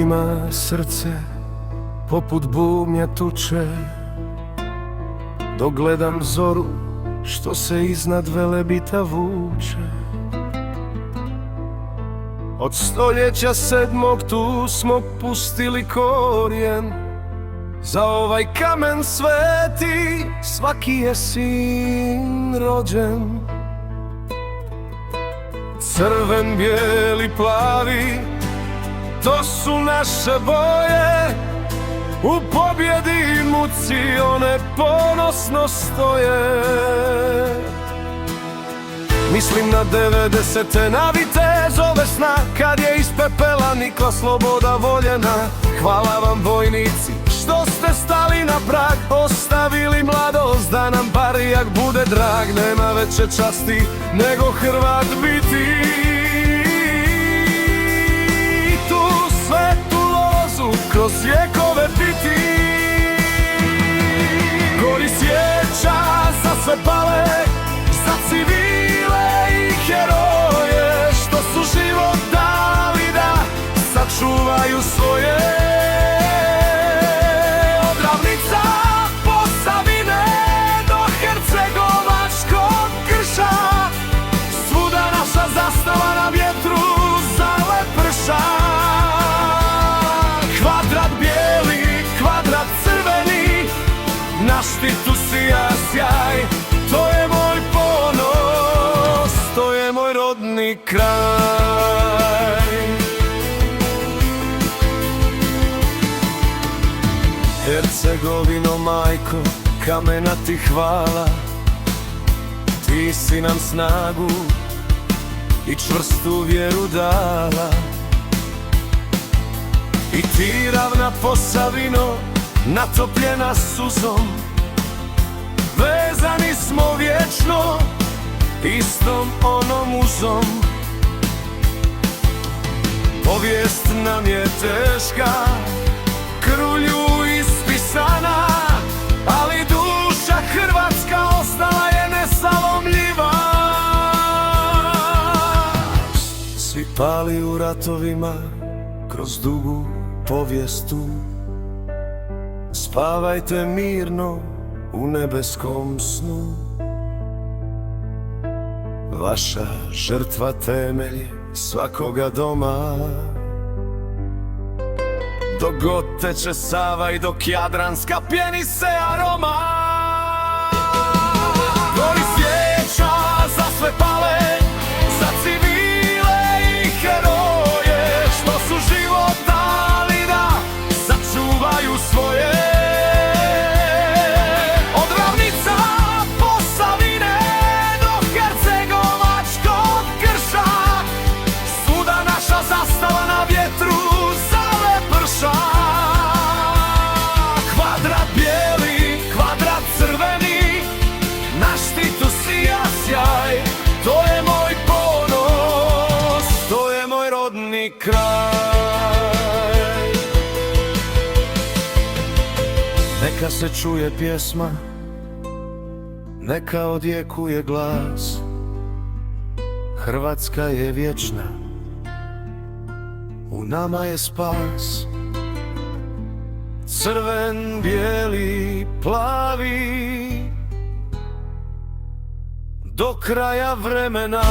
ima srce poput bubnja tuče, dok gledam zoru što se iznad Velebita vuče. Od stoljeća 7. tu smo pustili korijen, za ovaj kamen sveti svaki je sin rođen. Crven, bijeli, plavi, to su naše boje, u pobjedi i muci one ponosno stoje. Mislim na 90-te, na vitezove sna, kad je iz pepela nikla sloboda voljena. Hvala vam vojnici što ste stali na prag, ostavili mladost da nam Parijak bude drag. Nema veće časti nego Hrvat biti, tu svetu lozu kroz vjekove piti. Gori svijeća za sve pale, za civile i heroje što su život dali da sačuvaju svoje. Od ravnica Posavine do hercegovačkog krša, svuda naša zastava na vjetru zaleprša. Kvadrat bijeli, kvadrat crveni, na štitu sija sjaj. To je moj ponos, to je moj rodni kraj. Hercegovino majko, kamena ti hvala, ti si nam snagu i čvrstu vjeru dala. I ti ravna Posavino, natopljena suzom, vezani smo vječno istom onom uzom. Povijest nam je teška, krvlju ispisana, ali duša hrvatska ostala je nesalomljiva. Svi pali u ratovima kroz dugu povijestu, spavajte mirno u nebeskom snu. Vaša žrtva temelj svakoga doma, dok god teče Sava i dok Jadranska pjeni se aroma. Gori svijeća za sve pale, za civile i heroje što su život dali da sačuvaju svoje. Kvadrat bijeli, kvadrat crveni, na štitu sija sjaj. To je moj ponos, to je moj rodni kraj. Neka se čuje pjesma, neka odjekuje glas, Hrvatska je vječna, u nama je spas. Crven, bijeli, plavi, do kraja vremena.